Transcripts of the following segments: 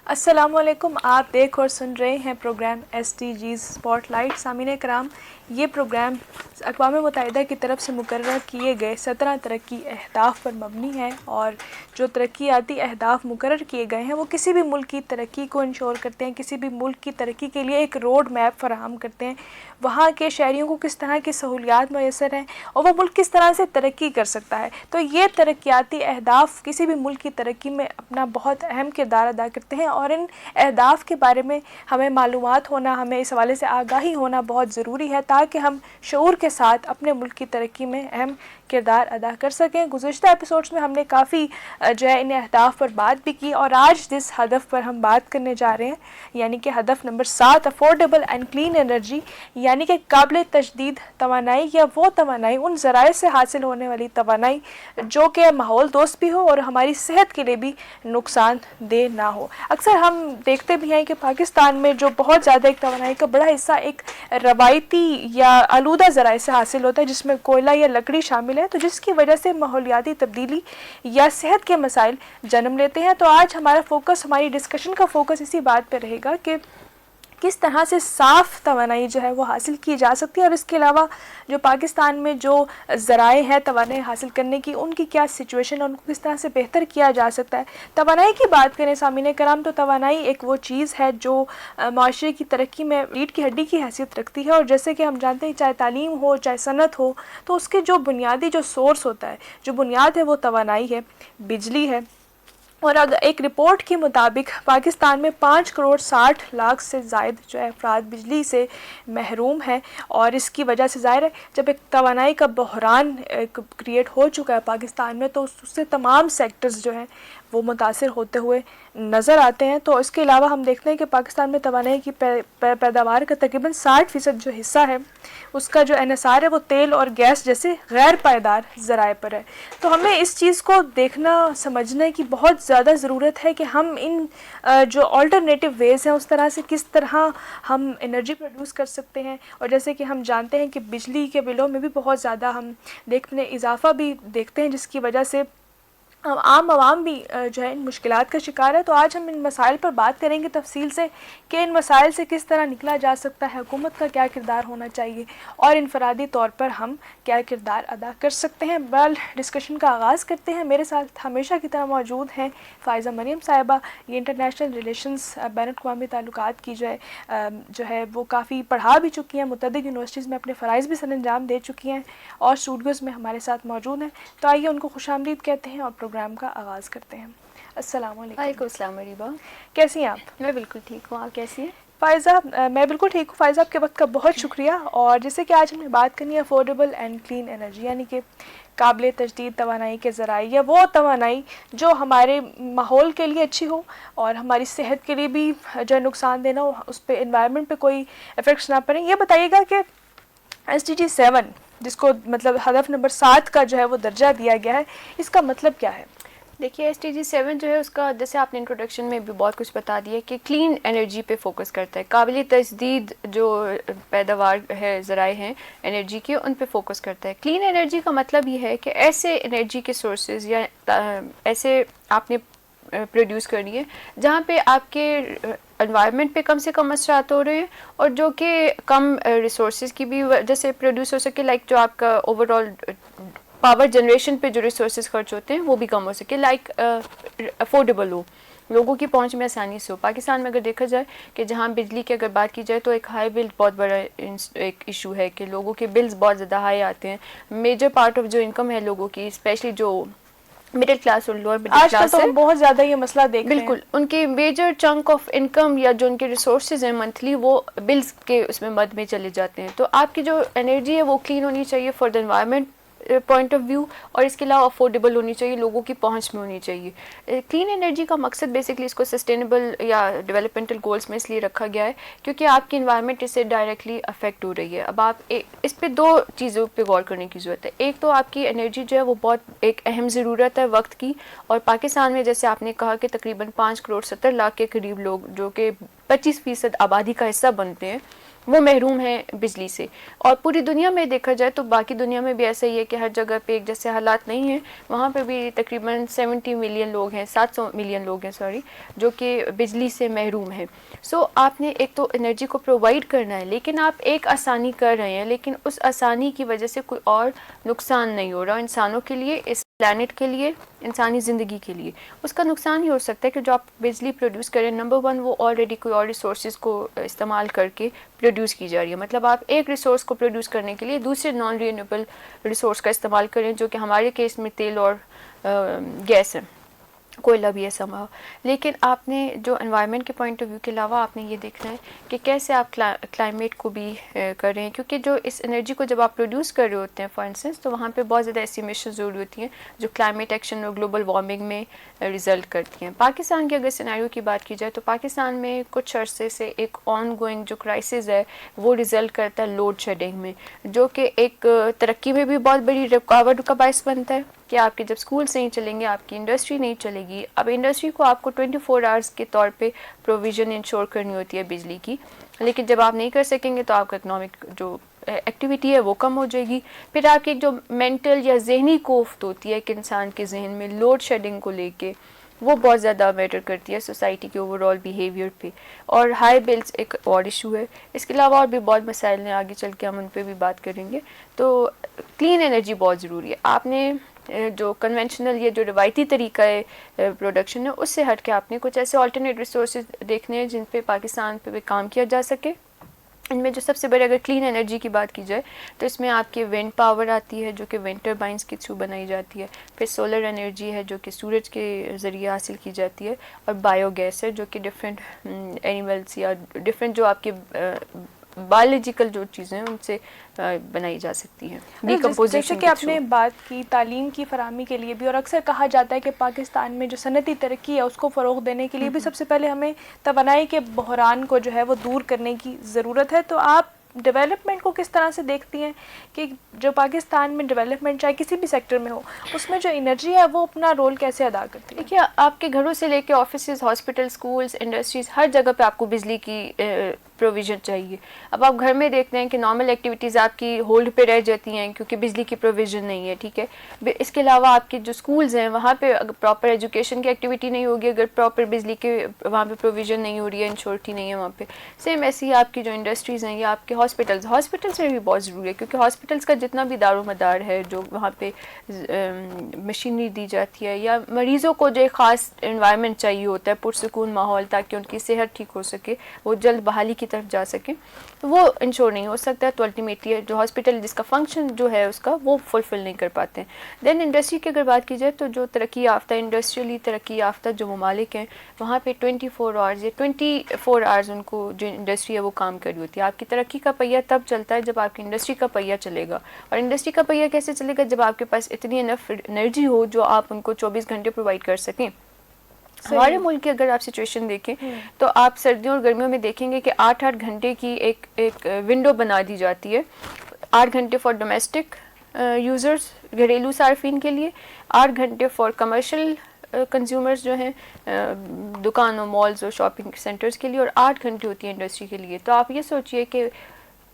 السلام علیکم. آپ دیکھ اور سن رہے ہیں programme S D Gs spotlight لائٹ. سامعین کرام، یہ پروگرام اقوام متحدہ کی طرف سے مقررہ کیے گئے 17 ترقی اہداف پر مبنی ہے، اور جو ترقیاتی اہداف مقرر کیے گئے ہیں وہ کسی بھی ملک کی ترقی کو انشور کرتے ہیں، کسی بھی ملک کی ترقی کے لیے ایک روڈ میپ فراہم کرتے ہیں. وہاں کے شہریوں کو کس طرح کی سہولیات میسر ہیں اور وہ ملک کس طرح سے ترقی کر سکتا ہے. تو یہ ترقیاتی اہداف کسی بھی ملک کی ترقی میں اپنا بہت اہم کردار ادا کرتے ہیں، اور ان اہداف کے بارے میں ہمیں معلومات ہونا، ہمیں اس حوالے سے آگاہی ہونا بہت ضروری ہے تاکہ ہم شعور کے ساتھ اپنے ملک کی ترقی میں اہم کردار ادا کر سکیں. گزشتہ ایپیسوڈز میں ہم نے کافی جو ہے ان اہداف پر بات بھی کی، اور آج جس ہدف پر ہم بات کرنے جا رہے ہیں یعنی کہ ہدف number 7، affordable and clean energy, یعنی کہ قابل تجدید توانائی یا وہ توانائی، ان ذرائع سے حاصل ہونے والی توانائی جو کہ ماحول دوست بھی ہو اور ہماری صحت کے لیے بھی نقصان دہ نہ ہو. اکثر ہم دیکھتے بھی ہیں کہ پاکستان میں جو بہت زیادہ ایک توانائی کا بڑا حصہ ایک روایتی یا آلودہ ذرائع سے حاصل ہوتا ہے، جس میں کوئلہ یا لکڑی شامل ہے، تو جس کی وجہ سے ماحولیاتی تبدیلی یا صحت کے مسائل جنم لیتے ہیں. تو آج ہمارا فوکس، ہماری ڈسکشن کا فوکس اسی بات پہ رہے گا کہ کس طرح سے صاف توانائی جو ہے وہ حاصل کی جا سکتی ہے، اور اس کے علاوہ جو پاکستان میں جو ذرائع ہیں توانائی حاصل کرنے کی، ان کی کیا سچویشن ہے، ان کو کس طرح سے بہتر کیا جا سکتا ہے. توانائی کی بات کریں سامعین کرام، تو توانائی ایک وہ چیز ہے جو معاشرے کی ترقی میں ریڑھ کی ہڈی کی حیثیت رکھتی ہے. اور جیسے کہ ہم جانتے ہیں چاہے تعلیم ہو چاہے صنعت ہو، تو اس کے جو بنیادی جو سورس ہوتا ہے، جو بنیاد ہے، وہ توانائی ہے، بجلی ہے. اور اگر ایک رپورٹ کے مطابق پاکستان میں 5,60,00,000 سے زائد جو ہے افراد بجلی سے محروم ہیں، اور اس کی وجہ سے ظاہر ہے جب ایک توانائی کا بحران کریٹ ہو چکا ہے پاکستان میں، تو اس سے تمام سیکٹرز جو ہیں وہ متاثر ہوتے ہوئے نظر آتے ہیں. تو اس کے علاوہ ہم دیکھتے ہیں کہ پاکستان میں توانائی کی پیداوار کا تقریباً 60% جو حصہ ہے اس کا جو انحصار ہے وہ تیل اور گیس جیسے غیر پائیدار ذرائع پر ہے. تو ہمیں اس چیز کو دیکھنا سمجھنے کی بہت زیادہ ضرورت ہے کہ ہم ان جو آلٹرنیٹیو ویز ہیں اس طرح سے کس طرح ہم انرجی پروڈیوس کر سکتے ہیں. اور جیسے کہ ہم جانتے ہیں کہ بجلی کے بلوں میں بھی بہت زیادہ ہم اضافہ بھی دیکھتے ہیں، جس کی وجہ سے عام عوام بھی جو ہے ان مشکلات کا شکار ہے. تو آج ہم ان مسائل پر بات کریں گے تفصیل سے کہ ان مسائل سے کس طرح نکلا جا سکتا ہے، حکومت کا کیا کردار ہونا چاہیے، اور انفرادی طور پر ہم کیا کردار ادا کر سکتے ہیں. ڈسکشن کا آغاز کرتے ہیں. میرے ساتھ ہمیشہ کی طرح موجود ہیں فائزہ مریم صاحبہ. یہ انٹرنیشنل ریلیشنز، بین الاقوامی تعلقات کی جو ہے وہ کافی پڑھا بھی چکی ہیں، متعدد یونیورسٹیز میں اپنے فرائض بھی سر انجام دے چکی ہیں، اور اسٹوڈیوز میں ہمارے ساتھ موجود ہیں. تو آئیے ان کو خوش آمدید کہتے ہیں اور پروگرام کا آغاز کرتے ہیں. السلام علیکم. وعلیکم السلام ریبا. کیسی ہیں آپ؟ میں بالکل ٹھیک ہوں، آپ کیسی ہیں؟ فائزہ میں بالکل ٹھیک ہوں. فائزہ آپ کے وقت کا بہت شکریہ. اور جیسے کہ آج ہم نے بات کرنی ہے افورڈیبل اینڈ کلین انرجی، یعنی کہ قابل تجدید توانائی کے ذرائع، یا وہ توانائی جو ہمارے ماحول کے لیے اچھی ہو اور ہماری صحت کے لیے بھی جو نقصان دینا ہو، اس پہ انوائرمنٹ پہ کوئی افیکٹس نہ پڑیں. یہ بتائیے گا کہ SDG 7 جس کو مطلب ہدف نمبر 7 کا جو ہے وہ درجہ دیا گیا ہے، اس کا مطلب کیا ہے؟ دیکھیے SDG 7 جو ہے اس کا، جیسے آپ نے انٹروڈکشن میں بھی بہت کچھ بتا دیا کہ کلین انرجی پہ فوکس کرتا ہے. قابل تجدید جو پیداوار ہے، ذرائع ہیں انرجی کے، ان پہ فوکس کرتا ہے. کلین انرجی کا مطلب یہ ہے کہ ایسے انرجی کے سورسز یا ایسے آپ نے پروڈیوس کرنی ہے جہاں پہ آپ کے انوائرمنٹ پہ کم سے کم اثرات ہو رہے ہیں، اور جو کہ کم ریسورسز کی بھی وجہ سے پروڈیوس ہو سکے. لائک جو آپ کا اوور آل پاور جنریشن پہ جو ریسورسز خرچ ہوتے ہیں وہ بھی کم ہو سکے. لائک افورڈیبل ہو، لوگوں کی پہنچ میں آسانی سے ہو. پاکستان میں اگر دیکھا جائے کہ جہاں بجلی کی اگر بات کی جائے تو ایک ہائی بل بہت بڑا ایک ایشو ہے کہ لوگوں کے بلز بہت زیادہ ہائی آتے ہیں. میجر پارٹ آف جو انکم ہے لوگوں کی، اسپیشلی جو مڈل کلاس اور لوور مڈل آج کل کلاس تو ہے، ہم بہت زیادہ یہ مسئلہ دیکھ رہے ہیں. بالکل ان کی میجر چنک آف انکم یا جو ان کے ریسورسز ہیں منتھلی، وہ بلز کے اس میں مد میں چلے جاتے ہیں. تو آپ کی جو انرجی ہے وہ کلین ہونی چاہیے for the environment point of view, اور اس کے علاوہ افورڈیبل ہونی چاہیے، لوگوں کی پہنچ میں ہونی چاہیے. کلین انرجی کا مقصد بیسکلی اس کو سسٹینیبل یا ڈیولپمنٹل گولز میں اس لیے رکھا گیا ہے کیونکہ آپ کی انوائرمنٹ اس سے ڈائریکٹلی افیکٹ ہو رہی ہے. اب آپ اس پہ دو چیزوں پہ غور کرنے کی ضرورت ہے. ایک تو آپ کی انرجی جو ہے وہ بہت ایک اہم ضرورت ہے وقت کی، اور پاکستان میں جیسے آپ نے کہا کہ تقریباً 5,70,00,000 کے قریب لوگ جو کہ 25% آبادی کا حصہ بنتے ہیں، وہ محروم ہیں بجلی سے. اور پوری دنیا میں دیکھا جائے تو باقی دنیا میں بھی ایسا ہی ہے کہ ہر جگہ پہ ایک جیسے حالات نہیں ہیں. وہاں پہ بھی تقریباً 70 ملین لوگ ہیں 700 ملین لوگ ہیں سوری جو کہ بجلی سے محروم ہیں. سو آپ نے ایک تو انرجی کو پرووائڈ کرنا ہے, لیکن آپ ایک آسانی کر رہے ہیں, لیکن اس آسانی کی وجہ سے کوئی اور نقصان نہیں ہو رہا انسانوں کے لیے, اس پلانٹ کے لیے, انسانی زندگی کے لیے. اس کا نقصان ہی ہو سکتا ہے کہ جو آپ بجلی پروڈیوس کریں, نمبر ون وہ آلریڈی کوئی اور ریسورسز کو استعمال کر کے پروڈیوس کی جا رہی ہے. مطلب آپ ایک ریسورس کو پروڈیوس کرنے کے لیے دوسرے نان رینیویبل ریسورس کا استعمال کریں, جو کہ ہمارے کیس میں تیل اور گیس ہے, کوئلہ بھی ہے سما. لیکن آپ نے جو انوائرمنٹ کے پوائنٹ آف ویو کے علاوہ آپ نے یہ دیکھنا ہے کہ کیسے آپ کلائمیٹ کو بھی کر رہے ہیں, کیونکہ جو اس انرجی کو جب آپ پروڈیوس کر رہے ہوتے ہیں فار انسٹنس, تو وہاں پہ بہت زیادہ ایسی ایمیشن ضروری ہوتی ہیں جو کلائمیٹ ایکشن اور گلوبل وارمنگ میں رزلٹ کرتی ہیں. پاکستان کے اگر سیناریو کی بات کی جائے تو پاکستان میں کچھ عرصے سے ایک آن گوئنگ جو کرائسس ہے وہ رزلٹ کرتا ہے لوڈ شیڈنگ میں, جو کہ ایک ترقی میں بھی بہت بڑی رکاوٹ کا باعث بنتا ہے کہ آپ کے جب اسکولس نہیں چلیں گے, آپ کی انڈسٹری نہیں چلے گی. اب انڈسٹری کو آپ کو 24 آورس کے طور پہ پروویژن انشور کرنی ہوتی ہے بجلی کی, لیکن جب آپ نہیں کر سکیں گے تو آپ کا اکنامک جو ایکٹیویٹی ہے وہ کم ہو جائے گی. پھر آپ کی ایک جو مینٹل یا ذہنی کوفت ہوتی ہے ایک انسان کے ذہن میں لوڈ شیڈنگ کو لے کے, وہ بہت زیادہ میٹر کرتی ہے سوسائٹی کے اوور آل بیہیویئر پہ. اور ہائی بلز ایک اور ایشو ہے. اس کے علاوہ اور بھی بہت مسائل ہیں, آگے چل کے ہم ان پہ بھی بات کریں گے. تو کلین انرجی بہت ضروری ہے. آپ نے جو کنونشنل یا جو روایتی طریقہ ہے پروڈکشن ہے اس سے ہٹ کے آپ نے کچھ ایسے آلٹرنیٹ ریسورسز دیکھنے ہیں جن پہ پاکستان پہ بھی کام کیا جا سکے. ان میں جو سب سے بڑے اگر کلین انرجی کی بات کی جائے تو اس میں آپ کی ونڈ پاور آتی ہے جو کہ ونڈ ٹربائنس کے تھرو بنائی جاتی ہے. پھر سولر انرجی ہے جو کہ سورج کے ذریعے حاصل کی جاتی ہے, اور بایو گیس ہے جو کہ ڈفرینٹ اینیملس یا ڈفرینٹ جو آپ کے بایولوجیکل جو چیزیں ہیں ان سے بنائی جا سکتی ہیں. جیسے کہ آپ نے بات کی تعلیم کی فراہمی کے لیے بھی, اور اکثر کہا جاتا ہے کہ پاکستان میں جو صنعتی ترقی ہے اس کو فروغ دینے کے لیے بھی سب سے پہلے ہمیں توانائی کے بحران کو جو ہے وہ دور کرنے کی ضرورت ہے. تو آپ ڈیولپمنٹ کو کس طرح سے دیکھتی ہیں کہ جو پاکستان میں ڈیولپمنٹ چاہے کسی بھی سیکٹر میں ہو, اس میں جو انرجی ہے وہ اپنا رول کیسے ادا کرتی ہے؟ دیکھیے, آپ کے گھروں سے لے کے آفیسز, ہاسپٹل, اسکولز, انڈسٹریز, ہر جگہ پہ آپ کو بجلی کی پروویژن چاہیے. اب آپ گھر میں دیکھتے ہیں کہ نارمل ایکٹیویٹیز آپ کی ہولڈ پہ رہ جاتی ہیں کیونکہ بجلی کی پروویژن نہیں ہے, ٹھیک ہے. اس کے علاوہ آپ کے جو اسکولز ہیں وہاں پہ اگر پراپر ایجوکیشن کی ایکٹیویٹی نہیں ہوگی, اگر پراپر بجلی کے وہاں پہ پروویژن نہیں ہو رہی ہے, انشورٹی نہیں ہے وہاں پہ. سیم ایسی ہی آپ کی جو انڈسٹریز ہیں یا آپ کے ہاسپٹلس میں بھی بہت ضروری ہے, کیونکہ ہاسپٹلس کا جتنا بھی دار و مدار ہے جو وہاں پہ مشینری دی جاتی ہے, یا مریضوں کو جو ایک خاص انوائرمنٹ چاہیے ہوتا ہے, پرسکون ماحول, تاکہ ان کی صحت ٹھیک ہو سکے, وہ جلد بحالی کی طرف جا سکیں, وہ انشور نہیں ہو سکتا ہے. تو الٹیمیٹلی جو ہاسپٹل جس کا فنکشن جو ہے اس کا وہ فلفل نہیں کر پاتے ہیں. دین انڈسٹری کی اگر بات کی جائے تو جو ترقی یافتہ انڈسٹریلی ترقی یافتہ جو ممالک ہیں وہاں پہ 24 آورز یا 24 آورز ان کو جو انڈسٹری ہے وہ کام کر رہی ہوتی ہے. آپ کی ترقی کا پہیہ تب چلتا ہے جب آپ کی انڈسٹری کا پہیہ چلے گا, اور انڈسٹری کا پہیہ کیسے چلے گا, جب آپ کے پاس اتنی انف انرجی ہو جو آپ ان کو 24 گھنٹے پرووائڈ کر سکیں. ہمارے ملک کی اگر آپ سچویشن دیکھیں تو آپ سردیوں اور گرمیوں میں دیکھیں گے کہ 8 گھنٹے کی ایک ونڈو بنا دی جاتی ہے. 8 گھنٹے فار ڈومیسٹک یوزرز, گھریلو صارفین کے لیے, 8 گھنٹے فار کمرشل کنزیومرز جو ہیں دکانوں, مالز اور شاپنگ سینٹرز کے لیے, اور 8 گھنٹے ہوتی ہے انڈسٹری کے لیے. تو آپ یہ سوچئے کہ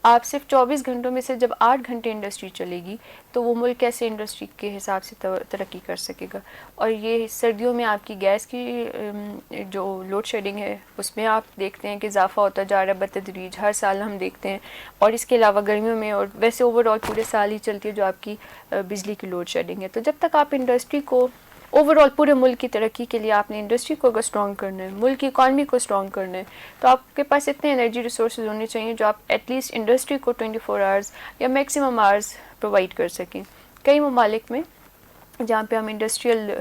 آپ صرف 24 گھنٹوں میں سے جب 8 گھنٹے انڈسٹری چلے گی تو وہ ملک کیسے انڈسٹری کے حساب سے ترقی کر سکے گا. اور یہ سردیوں میں آپ کی گیس کی جو لوڈ شیڈنگ ہے اس میں آپ دیکھتے ہیں کہ اضافہ ہوتا جا رہا ہے بتدریج, ہر سال ہم دیکھتے ہیں. اور اس کے علاوہ گرمیوں میں, اور ویسے اوور آل پورے سال ہی چلتی ہے جو آپ کی بجلی کی لوڈ شیڈنگ ہے. تو جب تک آپ انڈسٹری کو اوور آل پورے ملک کی ترقی کے لیے آپ نے انڈسٹری کو اگر اسٹرانگ کرنا ہے, ملک کی اکانومی کو اسٹرانگ کرنا ہے, تو آپ کے پاس اتنے انرجی ریسورسز ہونے چاہیے جو آپ ایٹ لیسٹ انڈسٹری کو 24 آورز یا میکسیمم آورز پرووائڈ کر سکیں. کئی ممالک میں جہاں پہ ہم انڈسٹریل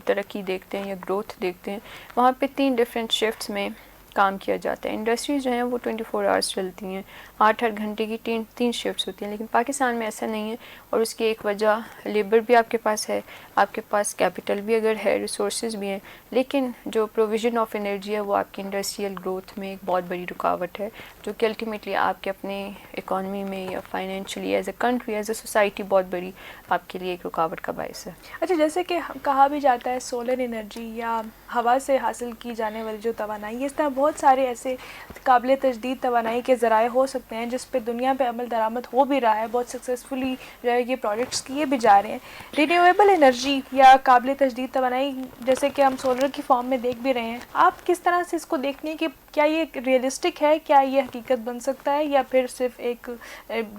ترقی دیکھتے ہیں یا گروتھ دیکھتے ہیں وہاں پہ 3 ڈفرینٹ شفٹس میں کام کیا جاتا ہے. انڈسٹریز جو ہیں وہ 24 آورس چلتی ہیں, 8 گھنٹے کی 3 شفٹس ہوتی ہیں. لیکن پاکستان میں ایسا نہیں ہے, اور اس کی ایک وجہ لیبر بھی آپ کے پاس ہے, آپ کے پاس کیپٹل بھی اگر ہے, ریسورسز بھی ہیں, لیکن جو پروویژن آف انرجی ہے وہ آپ کی انڈسٹریل گروتھ میں ایک بہت بڑی رکاوٹ ہے, جو کہ الٹیمیٹلی آپ کے اپنے اکانومی میں یا financially as a country, as a society بہت بڑی آپ کے لیے ایک رکاوٹ کا باعث ہے. اچھا, جیسے کہ کہا بھی جاتا ہے سولر انرجی یا ہوا سے حاصل کی جانے والی جو توانائی ہے, اس طرح بہت بہت سارے ایسے قابل تجدید توانائی کے ذرائع ہو سکتے ہیں جس پہ دنیا پہ عمل درآمد ہو بھی رہا ہے, بہت سکسیزفلی جو ہے یہ پروجیکٹس کیے بھی جا رہے ہیں. رینیویبل انرجی یا قابل تجدید توانائی جیسے کہ ہم سولر کی فارم میں دیکھ بھی رہے ہیں, آپ کس طرح سے اس کو دیکھتے ہیں کہ کیا یہ ریئلسٹک ہے, کیا یہ حقیقت بن سکتا ہے, یا پھر صرف ایک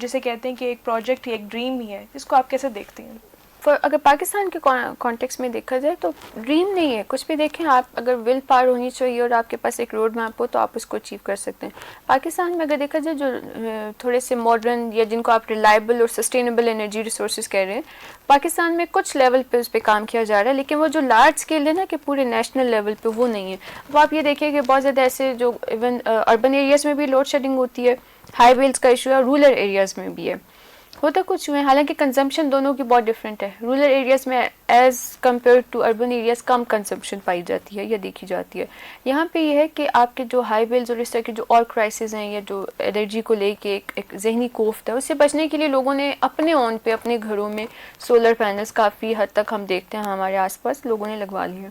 جسے کہتے ہیں کہ ایک پروجیکٹ یا ایک ڈریم ہی ہے, اس کو آپ کیسے دیکھتے ہیں؟ اگر پاکستان کے کانٹیکس میں دیکھا جائے تو ڈریم نہیں ہے کچھ بھی. دیکھیں آپ, اگر ول پاور ہونی چاہیے اور آپ کے پاس ایک روڈ میپ ہو تو آپ اس کو اچیو کر سکتے ہیں. پاکستان میں اگر دیکھا جائے جو تھوڑے سے ماڈرن یا جن کو آپ ریلائبل اور سسٹینیبل انرجی ریسورسز کہہ رہے ہیں, پاکستان میں کچھ لیول پہ اس پہ کام کیا جا رہا ہے, لیکن وہ جو لارج اسکیل ہے نا کہ پورے نیشنل لیول پہ, وہ نہیں ہے. وہ آپ یہ دیکھیں کہ بہت زیادہ ایسے جو ایون اربن ایریاز میں بھی لوڈ شیڈنگ ہوتی ہے, ہائی ویلز کا ایشو ہے, رورل ایریاز میں بھی ہے. ہوتا کچھ ہوئے, حالانکہ کنزمپشن دونوں کی بہت ڈفرینٹ ہے. رورل ایریاز میں as compared to urban areas کم کنزمپشن پائی جاتی ہے یا دیکھی جاتی ہے. یہاں پہ یہ ہے کہ آپ کے جو ہائی ویلز اور اس طرح کے جو اور کرائسز ہیں یا جو انرجی کو لے کے ایک ذہنی کوفت ہے, اس سے بچنے کے لیے لوگوں نے اپنے اون پہ اپنے گھروں میں سولر پینلز کافی حد تک ہم دیکھتے ہیں ہمارے آس پاس لوگوں نے لگوا لی ہیں.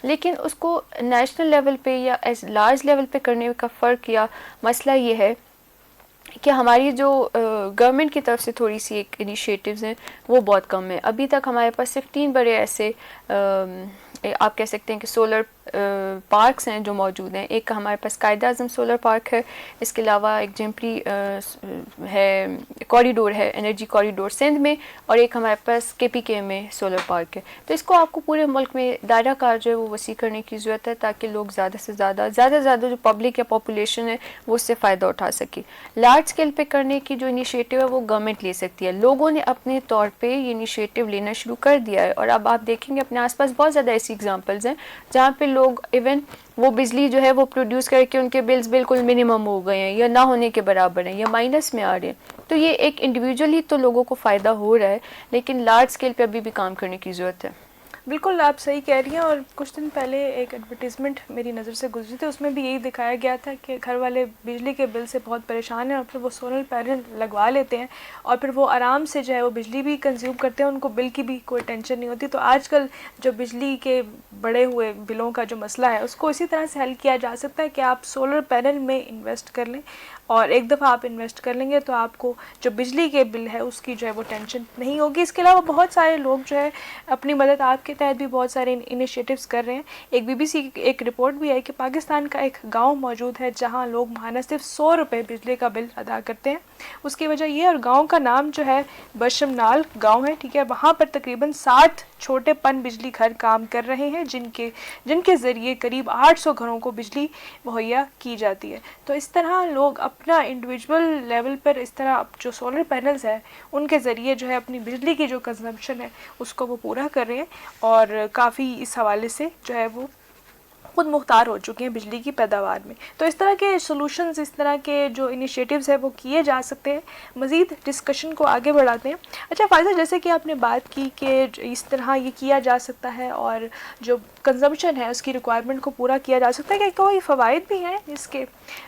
لیکن اس کو نیشنل لیول پہ یا ایز لارج لیول پہ کرنے کا فرق یا مسئلہ یہ ہے کہ ہماری جو گورنمنٹ کی طرف سے تھوڑی سی ایک انیشیٹوز ہیں وہ بہت کم ہیں. ابھی تک ہمارے پاس صرف 3 بڑے ایسے آپ کہہ سکتے ہیں کہ سولر پارکس ہیں جو موجود ہیں. ایک ہمارے پاس قائد اعظم سولر پارک ہے, اس کے علاوہ ایک جمپلی ہے, کوریڈور ہے, انرجی کوریڈور سندھ میں, اور ایک ہمارے پاس KPK میں سولر پارک ہے. تو اس کو آپ کو پورے ملک میں دائرہ کار جو ہے وہ وسیع کرنے کی ضرورت ہے تاکہ لوگ زیادہ سے زیادہ جو پبلک یا پاپولیشن ہے وہ اس سے فائدہ اٹھا سکے. لارج اسکیل پہ کرنے کی جو انیشیٹو ہے وہ گورنمنٹ لے سکتی ہے. لوگوں نے اپنے طور پہ یہ انیشیٹو لینا شروع کر دیا ہے, اور اب آپ دیکھیں گے اپنے آس پاس بہت زیادہ ایسی ایگزامپلز ہیں جہاں پہ لوگ ایون وہ بجلی جو ہے وہ پروڈیوس کر کے ان کے بلز بالکل منیمم ہو گئے ہیں یا نہ ہونے کے برابر ہیں یا مائنس میں آ رہے ہیں. تو یہ ایک انڈیویجولی تو لوگوں کو فائدہ ہو رہا ہے, لیکن لارج اسکیل پہ ابھی بھی کام کرنے کی ضرورت ہے. بالکل آپ صحیح کہہ رہی ہیں. اور کچھ دن پہلے ایک ایڈورٹیزمنٹ میری نظر سے گزری تھی, اس میں بھی یہی دکھایا گیا تھا کہ گھر والے بجلی کے بل سے بہت پریشان ہیں اور پھر وہ سولر پینل لگوا لیتے ہیں اور پھر وہ آرام سے جو ہے وہ بجلی بھی کنزیوم کرتے ہیں, ان کو بل کی بھی کوئی ٹینشن نہیں ہوتی. تو آج کل جو بجلی کے بڑے ہوئے بلوں کا جو مسئلہ ہے اس کو اسی طرح سے حل کیا جا سکتا ہے کہ آپ سولر پینل میں انویسٹ کر لیں, اور ایک دفعہ آپ انویسٹ کر لیں گے تو آپ کو جو بجلی کے بل ہے اس کی جو ہے وہ ٹینشن نہیں ہوگی. اس کے علاوہ بہت سارے لوگ جو ہے اپنی مدد آپ کے تحت بھی بہت سارے انیشیٹوز کر رہے ہیں. ایک BBC کی ایک رپورٹ بھی ہے کہ پاکستان کا ایک گاؤں موجود ہے جہاں لوگ ماہانہ صرف 100 روپے بجلی کا بل ادا کرتے ہیں. اس کی وجہ یہ, اور گاؤں کا نام جو ہے بشم نال گاؤں ہے, ٹھیک ہے, وہاں پر تقریباً 60 چھوٹے پن بجلی گھر کام کر رہے ہیں جن کے ذریعے قریب 800 گھروں کو بجلی مہیا کی جاتی ہے. تو اس طرح لوگ اپنا انڈیویجول لیول پر اس طرح جو سولر پینلز ہے ان کے ذریعے جو ہے اپنی بجلی کی جو کنزمپشن ہے اس کو وہ پورا کر رہے ہیں, اور کافی اس حوالے سے جو ہے وہ خود مختار ہو چکے ہیں بجلی کی پیداوار میں. تو اس طرح کے سولوشنز, اس طرح کے جو انیشیٹوز ہیں وہ کیے جا سکتے ہیں. مزید ڈسکشن کو آگے بڑھاتے ہیں. اچھا فائزہ, جیسے کہ آپ نے بات کی کہ اس طرح یہ کیا جا سکتا ہے اور جو کنزمپشن ہے اس کی ریکوائرمنٹ کو پورا کیا جا سکتا ہے, کہ کوئی فوائد بھی ہیں اس کے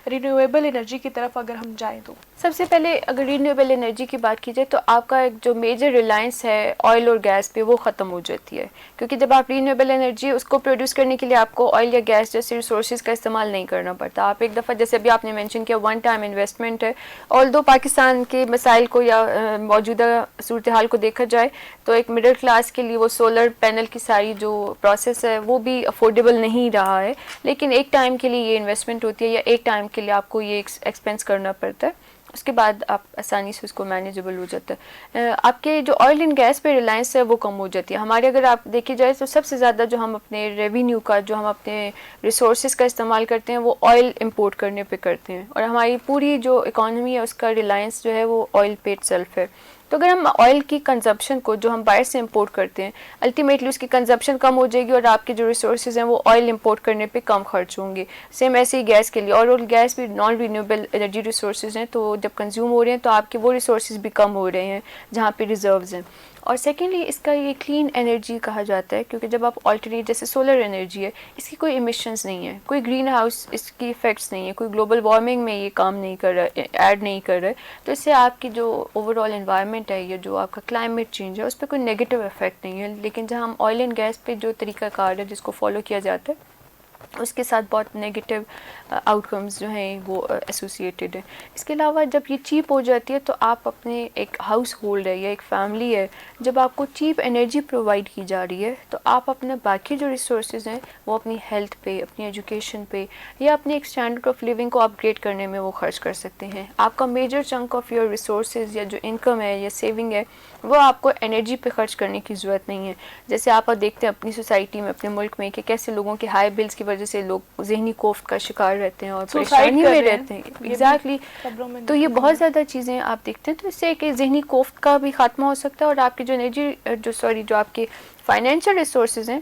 رینیویبل انرجی کی طرف اگر ہم جائیں تو؟ سب سے پہلے اگر رینیویبل انرجی کی بات کی جائے تو آپ کا ایک جو میجر ریلائنس ہے آئل اور گیس پہ وہ ختم ہو جاتی ہے, کیونکہ جب آپ رینیویبل انرجی اس کو پروڈیوس کرنے کے لیے آپ کو آئل یا گیس جیسے ریسورسز کا استعمال نہیں کرنا پڑتا. آپ ایک دفعہ جیسے ابھی آپ نے مینشن کیا ون ٹائم انویسٹمنٹ ہے. آلدو پاکستان کے مسائل کو یا موجودہ صورتحال کو دیکھا جائے تو ایک مڈل کلاس کے لیے وہ سولر پینل کی ساری جو پروسیس ہے وہ بھی افورڈیبل نہیں رہا ہے, لیکن ایک ٹائم کے لیے یہ انویسٹمنٹ ہوتی ہے یا ایک ٹائم کے لیے آپ کو یہ ایکسپینس کرنا پڑتا ہے, اس کے بعد آپ آسانی سے اس کو مینیجبل ہو جاتا ہے. آپ کے جو آئل اینڈ گیس پہ ریلائنس ہے وہ کم ہو جاتی ہے. ہمارے اگر آپ دیکھی جائے تو سب سے زیادہ جو ہم اپنے ریونیو کا جو ہم اپنے ریسورسز کا استعمال کرتے ہیں وہ آئل امپورٹ کرنے پہ کرتے ہیں, اور ہماری پوری جو اکانومی ہے اس کا ریلائنس جو ہے وہ آئل پہ اٹ سیلف ہے. تو اگر ہم آئل کی کنزمپشن کو جو ہم باہر سے امپورٹ کرتے ہیں الٹیمیٹلی اس کی کنزمپشن کم ہو جائے گی اور آپ کے جو ریسورسز ہیں وہ آئل امپورٹ کرنے پہ کم خرچ ہوں گے. سیم ایسے ہی گیس کے لیے, اور گیس بھی نان رینیویبل انرجی ریسورسز ہیں, تو جب کنزیوم ہو رہے ہیں تو آپ کے وہ ریسورسز بھی کم ہو رہے ہیں جہاں پہ ریزروز ہیں. اور سیکنڈلی اس کا یہ کلین انرجی کہا جاتا ہے, کیونکہ جب آپ آلٹرنیٹ جیسے سولر انرجی ہے اس کی کوئی ایمیشنز نہیں ہے, کوئی گرین ہاؤس اس کی افیکٹس نہیں ہے, کوئی گلوبل وارمنگ میں یہ کام نہیں کر رہا, ایڈ نہیں کر رہا, تو اس سے آپ کی جو اوور آل انوائرمنٹ ہے یا جو آپ کا کلائمیٹ چینج ہے اس پہ کوئی نیگیٹو افیکٹ نہیں ہے. لیکن جہاں ہم آئل اینڈ گیس پہ جو طریقہ کار ہے جس کو فالو کیا جاتا ہے اس کے ساتھ بہت نیگیٹو آؤٹ کمز جو ہیں وہ ایسوسیٹیڈ ہیں. اس کے علاوہ جب یہ چیپ ہو جاتی ہے تو آپ اپنے ایک ہاؤس ہولڈ ہے یا ایک فیملی ہے, جب آپ کو چیپ انرجی پرووائڈ کی جا رہی ہے تو آپ اپنے باقی جو ریسورسز ہیں وہ اپنی ہیلتھ پہ, اپنی ایجوکیشن پہ یا اپنے ایک اسٹینڈرڈ آف لیونگ کو اپ گریڈ کرنے میں وہ خرچ کر سکتے ہیں. آپ کا major chunk of your resources یا جو انکم ہے یا سیونگ ہے وہ آپ کو انرجی پہ خرچ کرنے کی ضرورت نہیں ہے. جیسے آپ دیکھتے ہیں اپنی سوسائٹی میں, اپنے ملک میں, کہ کیسے لوگوں کے ہائی بلز کی وجہ سے لوگ ذہنی کوفت کا شکار رہتے ہیں اور پریشانی میں رہتے ہیں. ایگزیکٹلی. تو یہ بہت زیادہ چیزیں آپ دیکھتے ہیں, تو اس سے کہ ذہنی کوفت کا بھی خاتمہ ہو سکتا ہے اور آپ کی جو انرجی جو آپ کے فائنینشیل ریسورسز ہیں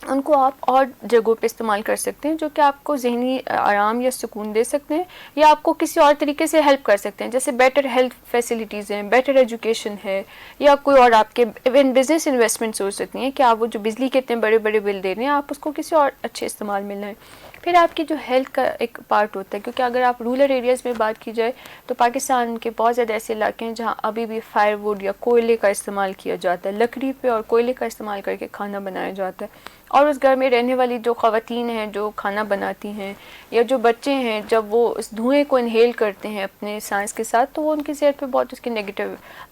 ان کو آپ اور جگہوں پہ استعمال کر سکتے ہیں جو کہ آپ کو ذہنی آرام یا سکون دے سکتے ہیں یا آپ کو کسی اور طریقے سے ہیلپ کر سکتے ہیں. جیسے بیٹر ہیلتھ فیسلٹیز ہیں, بیٹر ایجوکیشن ہے, یا کوئی اور آپ کے ایون بزنس انویسٹمنٹس ہو سکتی ہیں کہ آپ وہ جو بجلی کے اتنے بڑے بڑے بل دے رہے ہیں آپ اس کو کسی اور اچھے استعمال میں لائیں. پھر آپ کی جو ہیلتھ کا ایک پارٹ ہوتا ہے, کیونکہ اگر آپ رورل ایریاز میں بات کی جائے تو پاکستان کے بہت زیادہ ایسے علاقے ہیں جہاں ابھی بھی فائر ووڈ یا کوئلے کا استعمال کیا جاتا ہے, لکڑی پہ اور کوئلے کا استعمال کر کے کھانا بنایا جاتا ہے. اور اس گھر میں رہنے والی جو خواتین ہیں جو کھانا بناتی ہیں یا جو بچے ہیں, جب وہ اس دھوئیں کو انہیل کرتے ہیں اپنے سانس کے ساتھ تو وہ ان کی صحت پہ بہت اس کے نیگیٹو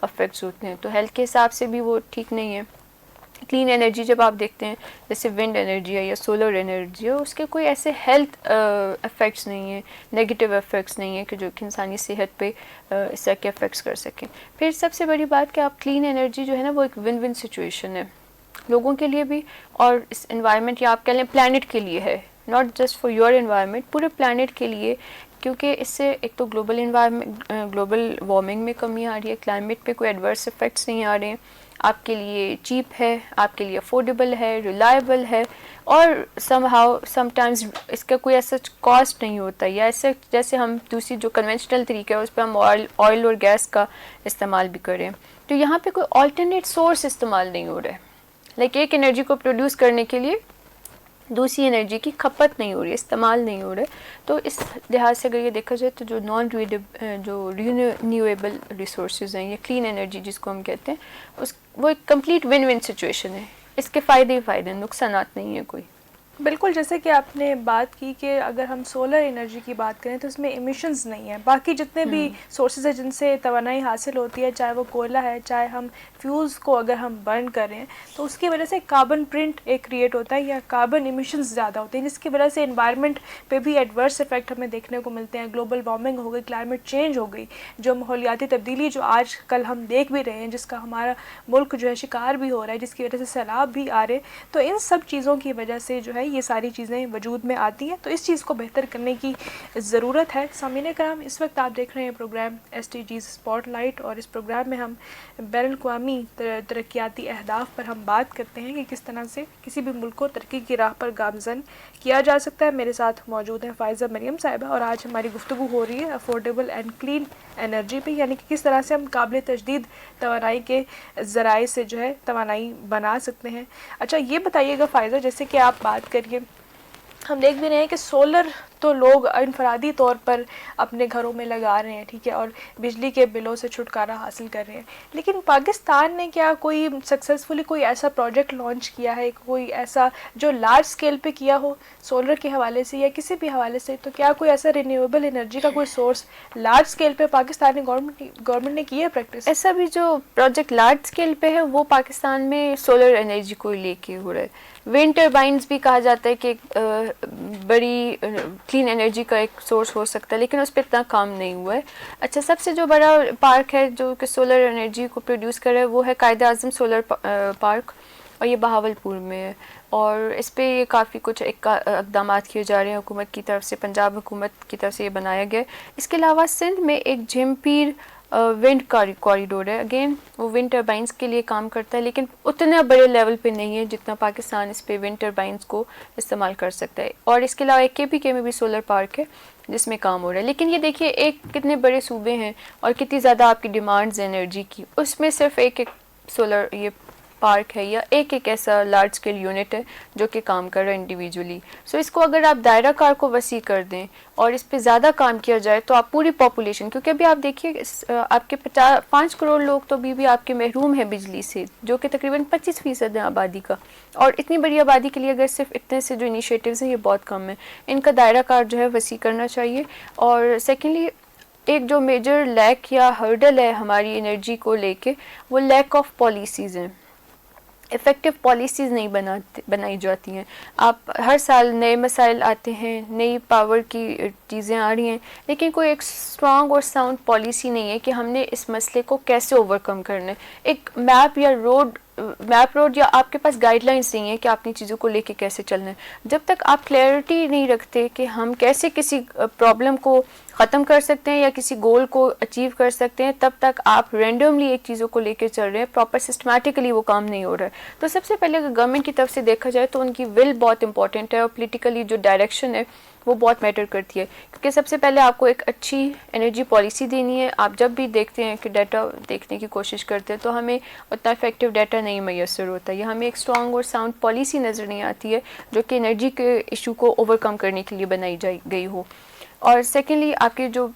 افیکٹس ہوتے ہیں. تو ہیلتھ کے حساب سے بھی وہ ٹھیک نہیں ہے. کلین انرجی جب آپ دیکھتے ہیں جیسے ونڈ انرجی ہے یا سولر انرجی ہے, اس کے کوئی ایسے ہیلتھ افیکٹس نہیں ہیں, نیگیٹو افیکٹس نہیں ہیں کہ جو کہ انسانی صحت پہ اس طرح کے افیکٹس کر سکیں. پھر سب سے بڑی بات کہ آپ کلین انرجی جو ہے نا وہ ایک ون ون سچویشن ہے لوگوں کے لیے بھی اور اس انوائرمنٹ یا آپ کہہ لیں پلانٹ کے لیے ہے, not just for your environment, پورے پلانٹ کے لیے. کیونکہ اس سے ایک تو گلوبل وارمنگ میں کمی آ رہی ہے, کلائمیٹ پہ کوئی ایڈورس افیکٹس نہیں آ رہے ہیں, آپ کے لیے چیپ ہے, آپ کے لیے افورڈیبل ہے, ریلائبل ہے, اور سم ٹائمز اس کا کوئی ایسا کاسٹ نہیں ہوتا, یا ایسے جیسے ہم دوسری جو کنونشنل طریقہ ہے اس پہ ہم آئل اور گیس کا استعمال بھی کریں. تو یہاں پہ کوئی آلٹرنیٹ سورس استعمال نہیں ہو رہا ہے, لائک ایک انرجی کو پروڈیوس کرنے کے لیے دوسری انرجی کی کھپت نہیں ہو رہی ہے, استعمال نہیں ہو رہا ہے. تو اس لحاظ سے اگر یہ دیکھا جائے تو جو رینیویبل ریسورسز ہیں یا کلین انرجی جس کو ہم کہتے ہیں وہ ایک کمپلیٹ ون ون سچویشن ہے. اس کے فائدے ہی فائدے ہیں, نقصانات نہیں ہیں کوئی. بالکل, جیسے کہ آپ نے بات کی کہ اگر ہم سولر انرجی کی بات کریں تو اس میں ایمیشنز نہیں ہیں. باقی جتنے بھی سورسز ہیں جن سے توانائی حاصل ہوتی ہے, چاہے وہ کوئلہ ہے, چاہے ہم فیولز کو اگر ہم برن کریں تو اس کی وجہ سے کاربن پرنٹ ایک کریٹ ہوتا ہے یا کاربن ایمیشنز زیادہ ہوتے ہیں, جس کی وجہ سے انوائرمنٹ پہ بھی ایڈورس افیکٹ ہمیں دیکھنے کو ملتے ہیں. گلوبل وارمنگ ہو گئی, کلائمیٹ چینج ہو گئی, جو ماحولیاتی تبدیلی جو آج کل ہم دیکھ بھی رہے ہیں, جس کا ہمارا ملک جو ہے شکار بھی ہو رہا ہے, جس کی وجہ سے سیلاب بھی آ رہے, تو ان سب چیزوں کی وجہ سے جو ہے یہ ساری چیزیں وجود میں آتی ہیں. تو اس چیز کو بہتر کرنے کی ضرورت ہے. سامعین کرام, اس وقت آپ دیکھ رہے ہیں پروگرام SDGs اسپاٹ لائٹ, اور اس پروگرام میں ہم بین الاقوامی ترقیاتی اہداف پر ہم بات کرتے ہیں کہ کس طرح سے کسی بھی ملک کو ترقی کی راہ پر گامزن کیا جا سکتا ہے. میرے ساتھ موجود ہیں فائزہ مریم صاحبہ, اور آج ہماری گفتگو ہو رہی ہے افورڈیبل اینڈ کلین انرجی پہ, یعنی کہ کس طرح سے ہم قابل تجدید توانائی کے ذرائع سے جو ہے توانائی بنا سکتے ہیں. اچھا یہ بتائیے گا فائزہ, جیسے کہ آپ بات کریے, ہم دیکھ بھی رہے ہیں کہ سولر تو لوگ انفرادی طور پر اپنے گھروں میں لگا رہے ہیں, ٹھیک ہے, اور بجلی کے بلوں سے چھٹکارا حاصل کر رہے ہیں. لیکن پاکستان نے کیا کوئی سکسیزفلی کوئی ایسا پروجیکٹ لانچ کیا ہے, کوئی ایسا جو لارج اسکیل پہ کیا ہو سولر کے حوالے سے یا کسی بھی حوالے سے؟ تو کیا کوئی ایسا رینیویبل انرجی کا کوئی سورس لارج اسکیل پہ پاکستانی گورنمنٹ نے کی ہے پریکٹس؟ ایسا بھی جو پروجیکٹ لارج اسکیل پہ ہے وہ پاکستان میں سولر انرجی کو لے کے ہو رہا ہے. ونڈ ٹربائنز بھی کہا جاتا ہے کہ بڑی کلین انرجی کا ایک سورس ہو سکتا ہے, لیکن اس پہ اتنا کام نہیں ہوا ہے. اچھا, سب سے جو بڑا پارک ہے جو کہ سولر انرجی کو پروڈیوس کر رہا ہے وہ ہے قائد اعظم سولر پارک, اور یہ بہاولپور میں ہے. اور اس پہ یہ کافی کچھ اقدامات کیے جا رہے ہیں حکومت کی طرف سے, پنجاب حکومت کی طرف سے یہ بنایا گیا ہے. اس کے علاوہ سندھ میں ایک جھم پیر ونڈ کوریڈور ہے, اگین وہ ونڈ ٹربائنس کے لیے کام کرتا ہے, لیکن اتنا بڑے لیول پہ نہیں ہے جتنا پاکستان اس پہ ونڈ ٹربائنس کو استعمال کر سکتا ہے. اور اس کے علاوہ ایک KPK میں بھی سولر پارک ہے جس میں کام ہو رہا ہے. لیکن یہ دیکھیے ایک کتنے بڑے صوبے ہیں اور کتنی زیادہ آپ کی ڈیمانڈز انرجی کی, اس میں صرف ایک سولر یہ پارک ہے یا ایک ایسا لارج اسکیل یونٹ ہے جو کہ کام کر رہا ہے انڈیویجولی. سو اس کو اگر آپ دائرہ کار کو وسیع کر دیں اور اس پہ زیادہ کام کیا جائے تو آپ پوری پاپولیشن, کیونکہ ابھی آپ دیکھیے آپ کے 5 کروڑ لوگ تو بھی آپ کے محروم ہیں بجلی سے, جو کہ تقریباً 25% ہے آبادی کا, اور اتنی بڑی آبادی کے لیے اگر صرف اتنے سے جو انیشیٹیوز ہیں یہ بہت کم ہے. ان کا دائرہ کار جو ہے وسیع کرنا چاہیے. اور سیکنڈلی ایک جو میجر لیک یا ہرڈل ہے ہماری انرجی کو لے کے, وہ لیک آف پالیسیز ہیں. افیکٹو پالیسیز نہیں بنائی جاتی ہیں. آپ ہر سال نئے مسائل آتے ہیں, نئی پاور کی چیزیں آ رہی ہیں, لیکن کوئی ایک اسٹرانگ اور ساؤنڈ پالیسی نہیں ہے کہ ہم نے اس مسئلے کو کیسے اوور کم کرنا ہے. ایک میپ یا آپ کے پاس گائیڈ لائنس نہیں ہیں کہ آپ نے چیزوں کو لے کے کیسے چلنا ہے. جب تک آپ کلیئرٹی نہیں رکھتے کہ ہم کیسے کسی پرابلم کو ختم کر سکتے ہیں یا کسی گول کو اچیو کر سکتے ہیں, تب تک آپ رینڈملی ایک چیزوں کو لے کے چل رہے ہیں, پراپر سسٹمیٹکلی وہ کام نہیں ہو رہا ہے. تو سب سے پہلے اگر گورنمنٹ کی طرف سے دیکھا جائے تو ان کی ول بہت امپورٹنٹ ہے, اور پولیٹیکلی جو ڈائریکشن ہے وہ بہت میٹر کرتی ہے, کیونکہ سب سے پہلے آپ کو ایک اچھی انرجی پالیسی دینی ہے. آپ جب بھی دیکھتے ہیں کہ ڈیٹا دیکھنے کی کوشش کرتے ہیں تو ہمیں اتنا افیکٹو ڈیٹا نہیں میسر ہوتا ہے, یا ہمیں ایک اسٹرانگ اور ساؤنڈ پالیسی نظر نہیں آتی ہے جو کہ انرجی کے ایشو کو اوور کم کرنے کے لیے بنائی گئی ہو. اور سیکنڈلی آپ کے جو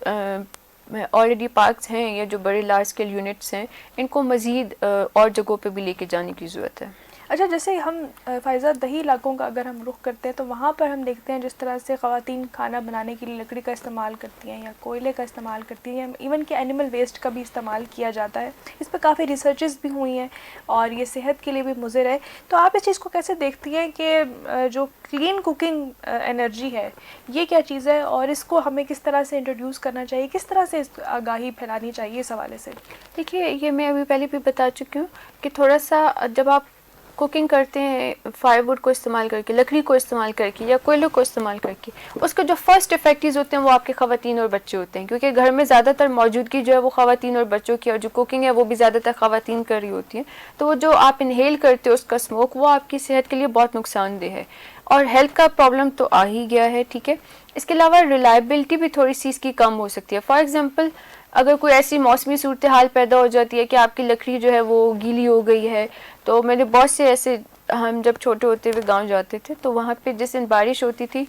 آلریڈی پارکس ہیں یا جو بڑے لارج اسکیل یونٹس ہیں, ان کو مزید اور جگہوں پہ بھی لے کے جانے کی ضرورت ہے. اچھا, جیسے ہم فائزہ دیہی علاقوں کا اگر ہم رخ کرتے ہیں تو وہاں پر ہم دیکھتے ہیں جس طرح سے خواتین کھانا بنانے کے لیے لکڑی کا استعمال کرتی ہیں یا کوئلے کا استعمال کرتی ہیں, ایون کہ اینیمل ویسٹ کا بھی استعمال کیا جاتا ہے. اس پہ کافی ریسرچز بھی ہوئی ہیں اور یہ صحت کے لیے بھی مضر ہے. تو آپ اس چیز کو کیسے دیکھتی ہیں کہ جو کلین کوکنگ انرجی ہے یہ کیا چیز ہے, اور اس کو ہمیں کس طرح سے انٹروڈیوس کرنا چاہیے, کس طرح سے اس آگاہی پھیلانی چاہیے اس حوالے سے؟ دیکھیے, یہ میں ابھی پہلے بھی بتا چکی ہوں کہ تھوڑا سا جب آپ کوکنگ کرتے ہیں فائر ووڈ کو استعمال کر کے, لکڑی کو استعمال کر کے یا کوئلوں کو استعمال کر کے, اس کے جو فرسٹ افیکٹز ہوتے ہیں وہ آپ کے خواتین اور بچے ہوتے ہیں, کیونکہ گھر میں زیادہ تر موجودگی جو ہے وہ خواتین اور بچوں کی, اور جو کوکنگ ہے وہ بھی زیادہ تر خواتین کر رہی ہوتی ہیں. تو وہ جو آپ انہیل کرتے ہو اس کا اسموک, وہ آپ کی صحت کے لیے بہت نقصان دہ ہے, اور ہیلتھ کا پرابلم تو آ ہی گیا ہے. ٹھیک ہے, اس کے علاوہ ریلائبلٹی بھی تھوڑی سی اس کی کم ہو سکتی ہے. فار ایگزامپل, اگر کوئی ایسی موسمی صورتحال پیدا ہو جاتی ہے کہ آپ کی لکڑی جو ہے وہ گیلی ہو گئی ہے, تو میں نے بہت سے ایسے, ہم جب چھوٹے ہوتے ہوئے گاؤں جاتے تھے تو وہاں پہ جس دن بارش ہوتی تھی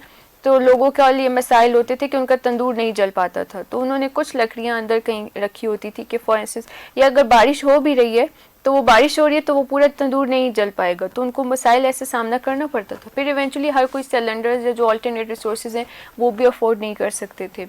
تو لوگوں کے لیے مسائل ہوتے تھے کہ ان کا تندور نہیں جل پاتا تھا, تو انہوں نے کچھ لکڑیاں اندر کہیں رکھی ہوتی تھی کہ فار انسٹنس, یا اگر بارش ہو بھی رہی ہے تو وہ بارش ہو رہی ہے تو وہ پورا تندور نہیں جل پائے گا, تو ان کو مسائل ایسے سامنا کرنا پڑتا تھا. پھر ایونچولی ہر کوئی سلنڈرز یا جو آلٹرنیٹ ریسورسز ہیں وہ بھی افورڈ نہیں کر سکتے تھے.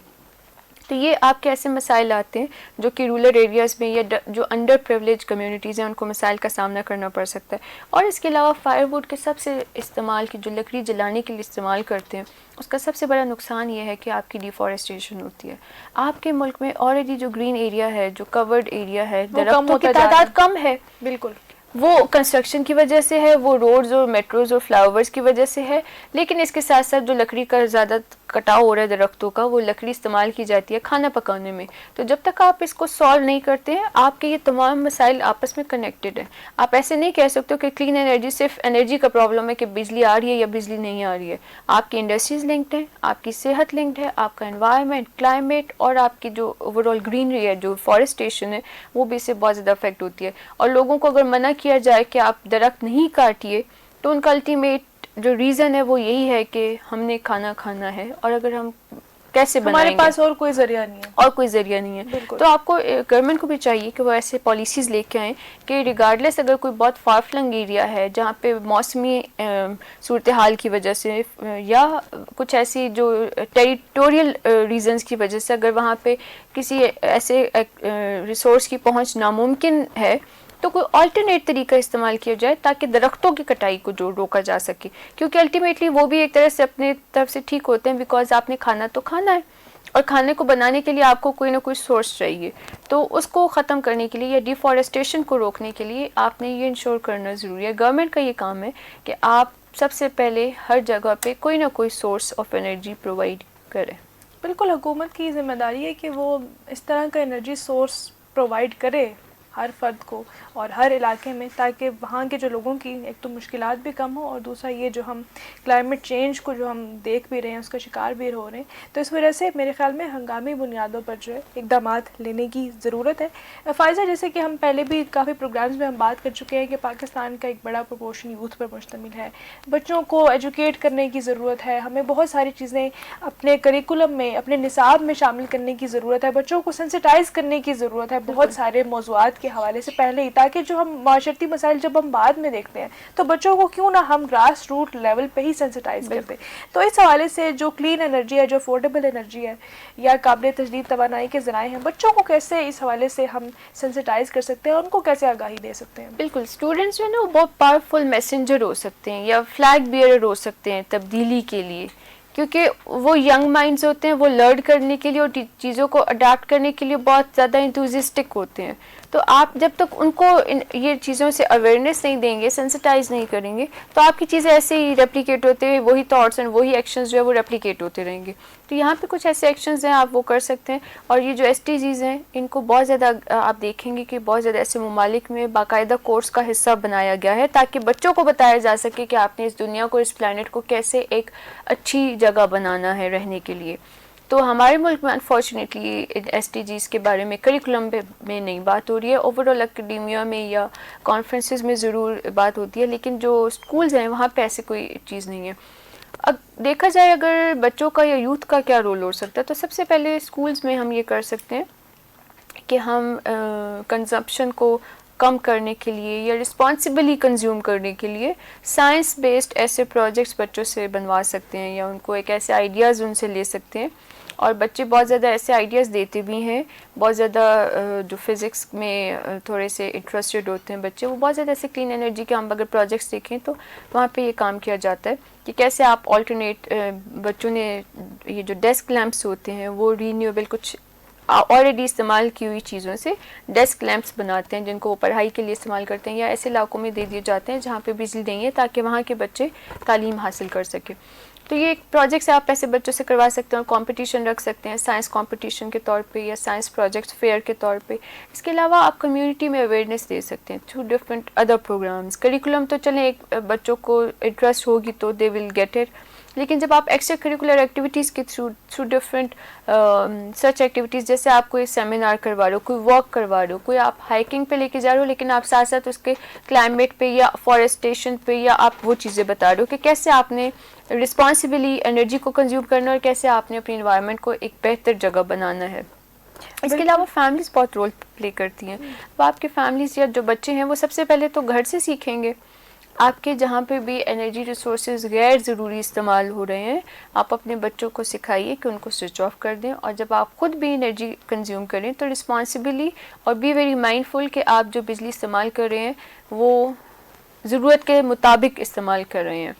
تو یہ آپ کے ایسے مسائل آتے ہیں جو کہ رورل ایریاز میں یا جو انڈر پریولیج کمیونٹیز ہیں ان کو مسائل کا سامنا کرنا پڑ سکتا ہے. اور اس کے علاوہ فائر ووڈ کے سب سے استعمال کی, جو لکڑی جلانے کے لیے استعمال کرتے ہیں, اس کا سب سے بڑا نقصان یہ ہے کہ آپ کی ڈیفارسٹیشن ہوتی ہے. آپ کے ملک میں آلریڈی جو گرین ایریا ہے, جو کورڈ ایریا ہے, درختوں کی تعداد کم ہے. بالکل, وہ کنسٹرکشن کی وجہ سے ہے, وہ روڈز اور میٹروز اور فلاورز کی وجہ سے ہے, لیکن اس کے ساتھ ساتھ جو لکڑی کا زیادہ کٹاؤ ہو رہا ہے درختوں کا, وہ لکڑی استعمال کی جاتی ہے کھانا پکانے میں. تو جب تک آپ اس کو سالو نہیں کرتے ہیں, آپ کے یہ تمام مسائل آپس میں کنیکٹڈ ہیں. آپ ایسے نہیں کہہ سکتے کہ کلین انرجی صرف انرجی کا پرابلم ہے کہ بجلی آ رہی ہے یا بجلی نہیں آ رہی ہے. آپ کی انڈسٹریز لنکڈ ہیں, آپ کی صحت لنکڈ ہے, آپ کا انوائرمنٹ, کلائمیٹ, اور آپ کی جو اوور آل گرینری ہے, جو فارسٹیشن ہے, وہ بھی اس سے بہت زیادہ افیکٹ ہوتی ہے. اور لوگوں کو اگر منع کیا جائے کہ آپ درخت نہیں کاٹیے, تو ان کا الٹیمیٹ جو ریزن ہے وہ یہی ہے کہ ہم نے کھانا کھانا ہے, اور اگر ہم کیسے بنائیں گے, ہمارے پاس اور کوئی ذریعہ نہیں ہے, اور کوئی ذریعہ نہیں ہے. تو آپ کو گورنمنٹ کو بھی چاہیے کہ وہ ایسے پالیسیز لے کے آئیں کہ ریگارڈلیس اگر کوئی بہت فار فلنگ ایریا ہے جہاں پہ موسمی صورتحال کی وجہ سے یا کچھ ایسی جو ٹیریٹوریل ریزنز کی وجہ سے اگر وہاں پہ کسی ایسے ریسورس کی پہنچ ناممکن ہے, تو کوئی آلٹرنیٹ طریقہ استعمال کیا جائے تاکہ درختوں کی کٹائی کو جو روکا جا سکے. کیونکہ الٹیمیٹلی وہ بھی ایک طرح سے اپنے طرف سے ٹھیک ہوتے ہیں, بیکاز آپ نے کھانا تو کھانا ہے, اور کھانے کو بنانے کے لیے آپ کو کوئی نہ کوئی سورس چاہیے. تو اس کو ختم کرنے کے لیے یا ڈیفارسٹیشن کو روکنے کے لیے آپ نے یہ انشور کرنا ضروری ہے. گورنمنٹ کا یہ کام ہے کہ آپ سب سے پہلے ہر جگہ پہ کوئی نہ کوئی سورس آف انرجی پرووائڈ کریں. بالکل, حکومت کی ذمہ داری ہے کہ وہ اس طرح کا انرجی سورس پرووائڈ کرے ہر فرد کو اور ہر علاقے میں، تاکہ وہاں کے جو لوگوں کی ایک تو مشکلات بھی کم ہوں، اور دوسرا یہ جو ہم کلائمیٹ چینج کو جو ہم دیکھ بھی رہے ہیں اس کا شکار بھی ہو رہے ہیں، تو اس وجہ سے میرے خیال میں ہنگامی بنیادوں پر جو ہے اقدامات لینے کی ضرورت ہے۔ فائزہ، جیسے کہ ہم پہلے بھی کافی پروگرامز میں ہم بات کر چکے ہیں کہ پاکستان کا ایک بڑا پرپورشن یوتھ پر مشتمل ہے، بچوں کو ایجوکیٹ کرنے کی ضرورت ہے، ہمیں بہت ساری چیزیں اپنے کریکولم میں، اپنے نصاب میں شامل کرنے کی ضرورت ہے، بچوں کو سینسٹائز کرنے کی ضرورت ہے بہت سارے موضوعات کے حوالے سے پہلے ہی، تاکہ جو ہم معاشرتی مسائل جب ہم بعد میں دیکھتے ہیں تو بچوں کو کیوں نہ ہم گراس روٹ لیول پہ ہی سینسٹائز کر دیں۔ تو اس حوالے سے جو کلین انرجی ہے، جو افورڈیبل انرجی ہے یا قابل تجدید توانائی کے ذرائع ہیں، بچوں کو کیسے اس حوالے سے ہم سینسٹائز کر سکتے ہیں، ان کو کیسے آگاہی دے سکتے ہیں؟ بالکل، اسٹوڈنٹس جو ہے نا وہ بہت پاورفل میسنجر ہو سکتے ہیں یا فلیگ بیئرر ہو سکتے ہیں تبدیلی کے لیے، کیونکہ وہ ینگ مائنڈز ہوتے ہیں، وہ لرن کرنے کے لیے اور چیزوں کو اڈاپٹ کرنے کے لیے بہت زیادہ انتھوزسٹک ہوتے ہیں۔ تو آپ جب تک ان کو یہ چیزوں سے اویئرنیس نہیں دیں گے، سینسٹائز نہیں کریں گے، تو آپ کی چیزیں ایسے ہی ریپلیکیٹ ہوتے ہیں، وہی تھاٹس اینڈ وہی ایکشنز جو ہے وہ ریپلیکیٹ ہوتے رہیں گے۔ تو یہاں پہ کچھ ایسے ایکشنز ہیں آپ وہ کر سکتے ہیں، اور یہ جو SDGs ہیں ان کو بہت زیادہ آپ دیکھیں گے کہ بہت زیادہ ایسے ممالک میں باقاعدہ کورس کا حصہ بنایا گیا ہے، تاکہ بچوں کو بتایا جا سکے کہ آپ نے اس دنیا کو، اس پلانٹ کو کیسے ایک اچھی جگہ بنانا ہے رہنے کے لیے۔ تو ہمارے ملک میں انفارچونیٹلی SDGs کے بارے میں کریکولم میں نہیں بات ہو رہی ہے، اوور آل اکیڈیمیا میں یا کانفرنسز میں ضرور بات ہوتی ہے، لیکن جو اسکولز ہیں وہاں پہ ایسے کوئی چیز نہیں ہے۔ اب دیکھا جائے اگر بچوں کا یا یوتھ کا کیا رول ہو سکتا ہے، تو سب سے پہلے اسکولز میں ہم یہ کر سکتے ہیں کہ ہم کنزمپشن کو کم کرنے کے لیے یا رسپانسبلی کنزیوم کرنے کے لیے سائنس بیسڈ ایسے پروجیکٹس بچوں سے بنوا سکتے ہیں، یا ان کو ایک ایسے آئیڈیاز ان سے لے سکتے ہیں، اور بچے بہت زیادہ ایسے آئیڈیاز دیتے بھی ہیں، بہت زیادہ جو فزکس میں تھوڑے سے انٹرسٹڈ ہوتے ہیں بچے، وہ بہت زیادہ ایسے کلین انرجی کے ہم اگر پروجیکٹس دیکھیں تو وہاں پہ یہ کام کیا جاتا ہے کہ کیسے آپ آلٹرنیٹ، بچوں نے یہ جو ڈیسک لیمپس ہوتے ہیں وہ رینیویبل کچھ آلریڈی استعمال کی ہوئی چیزوں سے ڈیسک لیمپس بناتے ہیں، جن کو وہ پڑھائی کے لیے استعمال کرتے ہیں، یا ایسے علاقوں میں دے دیے جاتے ہیں جہاں پہ بجلی نہیں ہے، تاکہ وہاں کے بچے تعلیم حاصل کر سکیں۔ تو یہ ایک پروجیکٹس آپ ایسے بچوں سے کروا سکتے ہیں، اور کمپٹیشن رکھ سکتے ہیں سائنس کمپٹیشن کے طور پہ یا سائنس پروجیکٹس فیئر کے طور پہ۔ اس کے علاوہ آپ کمیونٹی میں اویئرنیس دے سکتے ہیں through different other programmes. Curriculum تو چلیں ایک بچوں کو انٹرسٹ ہوگی تو دے ول گیٹ اٹ، لیکن جب آپ ایکسٹرا کریکولر ایکٹیویٹیز کے تھرو ڈفرینٹ سچ ایکٹیویٹیز، جیسے آپ کوئی سیمینار کروا رہے ہو، کوئی واک کروا رہے ہو، کوئی آپ ہائکنگ پہ لے کے جا رہے ہو، لیکن آپ ساتھ ساتھ اس کے کلائمیٹ پہ یا فارسٹیشن پہ یا آپ وہ چیزیں بتا رہے ہو کہ کیسے آپ نے رسپانسبلی انرجی کو کنزیوم کرنا ہے اور کیسے آپ نے اپنی انوائرمنٹ کو ایک بہتر جگہ بنانا ہے۔ اس کے علاوہ فیملیز بہت رول پلے کرتی ہیں، وہ آپ کے فیملیز یا جو بچے ہیں وہ سب سے پہلے تو گھر سے سیکھیں گے۔ آپ کے جہاں پہ بھی انرجی ریسورسز غیر ضروری استعمال ہو رہے ہیں، آپ اپنے بچوں کو سکھائیے کہ ان کو سوئچ آف کر دیں، اور جب آپ خود بھی انرجی کنزیوم کریں تو رسپانسبلی اور بی ویری مائنڈفل کہ آپ جو بجلی استعمال کر رہے ہیں وہ ضرورت کے مطابق استعمال کر رہے ہیں،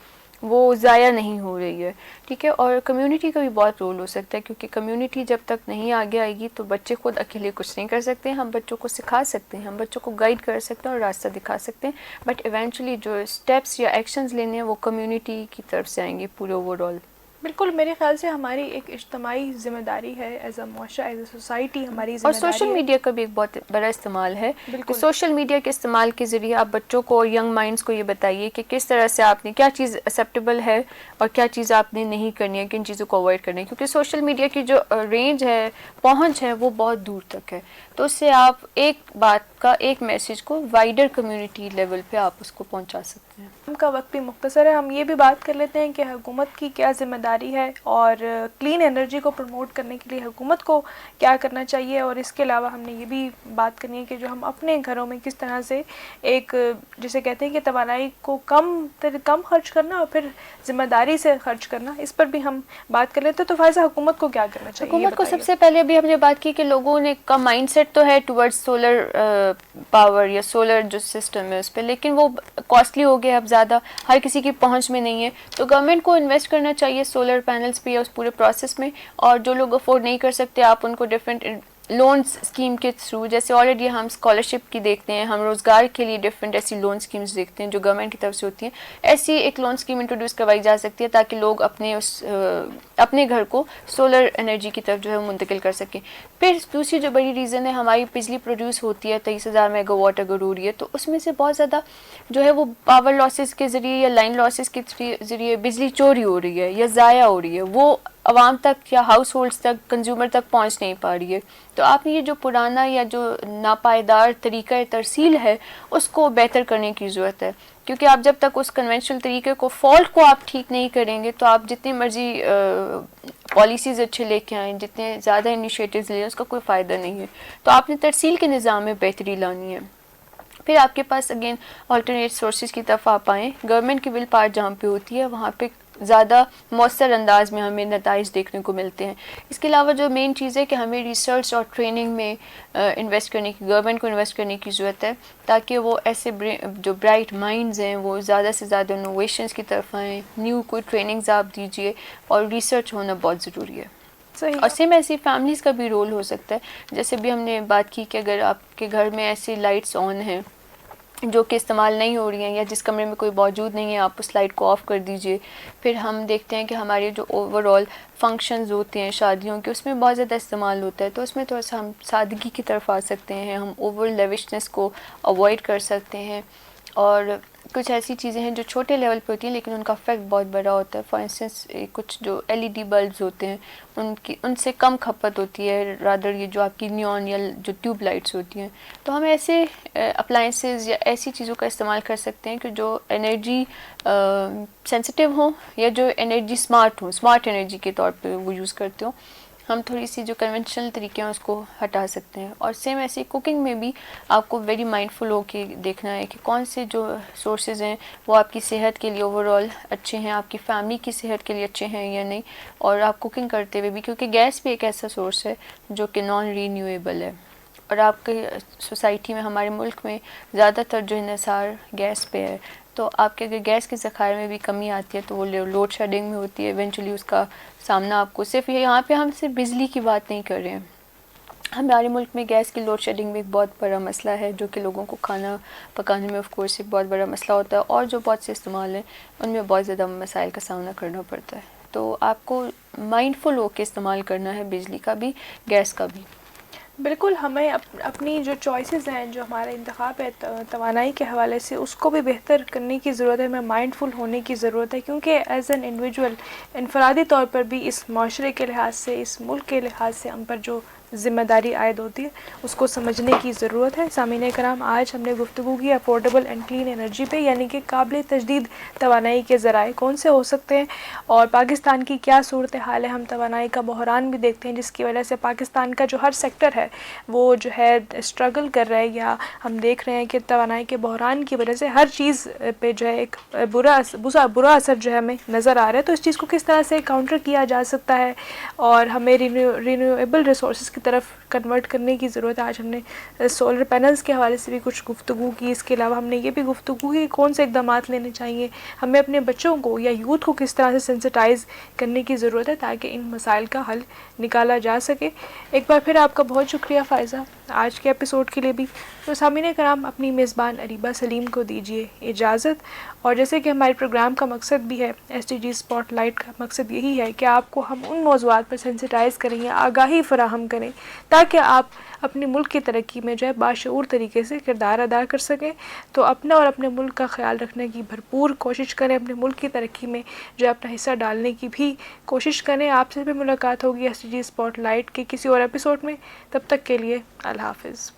وہ ضائع نہیں ہو رہی ہے، ٹھیک ہے۔ اور کمیونٹی کا بھی بہت رول ہو سکتا ہے، کیونکہ کمیونٹی جب تک نہیں آگے آئے گی تو بچے خود اکیلے کچھ نہیں کر سکتے، ہم بچوں کو سکھا سکتے ہیں، ہم بچوں کو گائیڈ کر سکتے ہیں اور راستہ دکھا سکتے ہیں، بٹ ایونچولی جو اسٹیپس یا ایکشنز لینے ہیں وہ کمیونٹی کی طرف سے آئیں گے پورے اوور آل۔ بالکل، میرے خیال سے ہماری ایک اجتماعی ذمہ داری ہے، ایز اے معاشرہ، ایز اے سوسائٹی ہماری ذمہ اور داری ہے۔ سوشل میڈیا کا بھی ایک بہت بڑا استعمال ہے کہ بالکل، سوشل میڈیا کے استعمال کے ذریعے آپ بچوں کو اور ینگ مائنڈس کو یہ بتائیے کہ کس طرح سے آپ نے کیا چیز ایکسیپٹیبل ہے اور کیا چیز آپ نے نہیں کرنی ہے، کن چیزوں کو اوائڈ کرنی ہے، کیونکہ سوشل میڈیا کی جو رینج ہے، پہنچ ہے، وہ بہت دور تک ہے، تو اس سے آپ ایک بات کا، ایک میسیج کو وائڈر کمیونٹی لیول پہ آپ اس کو پہنچا سکتے ہیں۔ ہم کا وقت بھی مختصر ہے، ہم یہ بھی بات کر لیتے ہیں کہ حکومت کی کیا ذمہ داری ہے اور کلین انرجی کو پروموٹ کرنے کے لیے حکومت کو کیا کرنا چاہیے، اور اس کے علاوہ ہم نے یہ بھی بات کرنی ہے کہ جو ہم اپنے گھروں میں کس طرح سے ایک، جسے کہتے ہیں کہ توانائی کو کم خرچ کرنا اور پھر ذمہ داری سے خرچ کرنا، اس پر بھی ہم بات کر لیتے ہیں۔ تو فائزہ، حکومت کو کیا کرنا چاہیے؟ حکومت کو سب سے پہلے ابھی ہم نے بات کی کہ لوگوں نے کا مائنڈ سیٹ تو ہے ٹورڈ سولر پاور یا سولر جو سسٹم ہے اس پہ، لیکن وہ کاسٹلی ہو گیا، اب زیادہ ہر کسی کی پہنچ میں نہیں ہے، تو گورنمنٹ کو انویسٹ کرنا چاہیے سولر پینلز پہ یا اس پورے پروسیس میں، اور جو لوگ افورڈ نہیں کر سکتے آپ ان کو ڈفرینٹ لونس اسکیم کے تھرو، جیسے آلریڈی ہم اسکالرشپ کی دیکھتے ہیں، ہم روزگار کے لیے ڈفرینٹ ایسی لون اسکیمز دیکھتے ہیں جو گورنمنٹ کی طرف سے ہوتی ہیں، ایسی ایک لون اسکیم انٹروڈیوس کروائی جا سکتی ہے تاکہ لوگ اپنے گھر کو سولر انرجی کی طرف جو ہے منتقل کر سکیں. پھر دوسری جو بڑی ریزن ہے، ہماری بجلی پروڈیوس ہوتی ہے 23,000 میگا واٹ اگر ہو رہی ہے، تو اس میں سے بہت زیادہ جو ہے وہ پاور لاسز کے ذریعے یا لائن لاسز کے ذریعے بجلی چوری ہو رہی ہے یا ضائع ہو رہی ہے، وہ عوام تک یا ہاؤس ہولڈس تک، کنزیومر تک پہنچ نہیں پا رہی ہے. تو آپ نے یہ جو پرانا یا جو ناپائیدار طریقہ ترسیل ہے اس کو بہتر کرنے کی ضرورت ہے، کیونکہ آپ جب تک اس کنونشنل طریقے کو، فالٹ کو آپ ٹھیک نہیں کریں گے تو آپ جتنی مرضی پالیسیز اچھے لے کے آئیں، جتنے زیادہ انیشیٹوز لیں، اس کا کوئی فائدہ نہیں ہے. تو آپ نے ترسیل کے نظام میں بہتری لانی ہے. پھر آپ کے پاس اگین آلٹرنیٹ سورسز کی طرف آپ آئیں، گورنمنٹ کی ول پاور جہاں پہ ہوتی ہے وہاں پہ زیادہ مؤثر انداز میں ہمیں نتائج دیکھنے کو ملتے ہیں. اس کے علاوہ جو مین چیز ہے کہ ہمیں ریسرچ اور ٹریننگ میں انویسٹ کرنے کی، گورنمنٹ کو انویسٹ کرنے کی ضرورت ہے تاکہ وہ ایسے جو برائٹ مائنڈز ہیں وہ زیادہ سے زیادہ انوویشنز کی طرف آئیں. نیو کوئی ٹریننگز آپ دیجیے، اور ریسرچ ہونا بہت ضروری ہے. صحیح. اور سیم ایسی فیملیز کا بھی رول ہو سکتا ہے، جیسے بھی ہم نے بات کی کہ اگر آپ کے گھر میں ایسی لائٹس آن ہیں جو کہ استعمال نہیں ہو رہی ہیں یا جس کمرے میں کوئی موجود نہیں ہے، آپ اس لائٹ کو آف کر دیجئے. پھر ہم دیکھتے ہیں کہ ہمارے جو اوور آل فنکشنز ہوتے ہیں شادیوں کے، اس میں بہت زیادہ استعمال ہوتا ہے، تو اس میں تھوڑا سا ہم سادگی کی طرف آ سکتے ہیں، ہم اوور لیوشنس کو اوائڈ کر سکتے ہیں. اور کچھ ایسی چیزیں ہیں جو چھوٹے لیول پہ ہوتی ہیں لیکن ان کا افیکٹ بہت بڑا ہوتا ہے. فار انسٹنس کچھ جو LED بلبز ہوتے ہیں ان سے کم کھپت ہوتی ہے رادر یہ جو آپ کی نیون یا جو ٹیوب لائٹس ہوتی ہیں. تو ہم ایسے اپلائنسز یا ایسی چیزوں کا استعمال کر سکتے ہیں کہ جو انرجی سینسٹیو ہوں یا جو انرجی اسمارٹ ہوں، اسمارٹ انرجی کے طور پہ وہ یوز کرتے ہوں. ہم تھوڑی سی جو کنونشنل طریقے ہیں اس کو ہٹا سکتے ہیں. اور سیم ایسی کوکنگ میں بھی آپ کو ویری مائنڈفل ہو کے دیکھنا ہے کہ کون سے جو سورسز ہیں وہ آپ کی صحت کے لیے اوور آل اچھے ہیں، آپ کی فیملی کی صحت کے لیے اچھے ہیں یا نہیں. اور آپ کوکنگ کرتے ہوئے بھی، کیونکہ گیس بھی ایک ایسا سورس ہے جو کہ نان رینیویبل ہے، اور آپ کے سوسائٹی میں، ہمارے ملک میں زیادہ تر جو انحصار گیس پہ ہے، تو آپ کے اگر گیس کے ذخائر میں بھی کمی آتی ہے تو وہ لوڈ شیڈنگ میں ہوتی ہے. ایونچولی اس کا سامنا آپ کو صرف یہاں پہ ہم صرف بجلی کی بات نہیں کر رہے ہیں، ہمارے ملک میں گیس کی لوڈ شیڈنگ بھی ایک بہت بڑا مسئلہ ہے جو کہ لوگوں کو کھانا پکانے میں آف کورس ایک بہت بڑا مسئلہ ہوتا ہے، اور جو بہت سے استعمال ہیں ان میں بہت زیادہ مسائل کا سامنا کرنا پڑتا ہے. تو آپ کو مائنڈفل ہو کے استعمال کرنا ہے بجلی کا بھی، گیس کا بھی. بالکل. ہمیں اپنی جو چوائسیز ہیں، جو ہمارا انتخاب ہے توانائی کے حوالے سے، اس کو بھی بہتر کرنے کی ضرورت ہے. ہمیں مائنڈفل ہونے کی ضرورت ہے، کیونکہ ایز این انڈیویجول، انفرادی طور پر بھی اس معاشرے کے لحاظ سے، اس ملک کے لحاظ سے ہم پر جو ذمہ داری عائد ہوتی ہے اس کو سمجھنے کی ضرورت ہے. سامعین کرام، آج ہم نے گفتگو کی افورڈیبل اینڈ کلین انرجی پہ، یعنی کہ قابل تجدید توانائی کے ذرائع کون سے ہو سکتے ہیں اور پاکستان کی کیا صورتحال ہے. ہم توانائی کا بحران بھی دیکھتے ہیں جس کی وجہ سے پاکستان کا جو ہر سیکٹر ہے وہ جو ہے اسٹرگل کر رہا ہے، یا ہم دیکھ رہے ہیں کہ توانائی کے بحران کی وجہ سے ہر چیز پہ جو ہے ایک برا اثر جو ہے ہمیں نظر آ رہا ہے. تو اس چیز کو کس طرح سے کاؤنٹر کیا جا سکتا ہے اور ہمیں رینیویبل ریسورسز کی طرف کنورٹ کرنے کی ضرورت ہے. آج ہم نے سولر پینلز کے حوالے سے بھی کچھ گفتگو کی. اس کے علاوہ ہم نے یہ بھی گفتگو کی کون سے اقدامات لینے چاہیے، ہمیں اپنے بچوں کو یا یوتھ کو کس طرح سے سینسٹائز کرنے کی ضرورت ہے تاکہ ان مسائل کا حل نکالا جا سکے. ایک بار پھر آپ کا بہت شکریہ فائزہ آج کے ایپیسوڈ کے لیے بھی. تو سامعین کرام، اپنی میزبان اریبہ سلیم کو دیجیے اجازت. اور جیسے کہ ہمارے پروگرام کا مقصد بھی ہے، STG اسپاٹ لائٹ کا مقصد یہی ہے کہ آپ کو ہم ان موضوعات پر سینسٹائز کریں یا آگاہی فراہم کریں تاکہ آپ اپنے ملک کی ترقی میں جو ہے باشعور طریقے سے کردار ادا کر سکیں. تو اپنا اور اپنے ملک کا خیال رکھنے کی بھرپور کوشش کریں، اپنے ملک کی ترقی میں جو ہے اپنا حصہ ڈالنے کی بھی کوشش کریں. آپ سے بھی ملاقات ہوگی STG اسپاٹ لائٹ کے کسی اور ایپیسوڈ میں. تب تک کے لیے اللہ حافظ.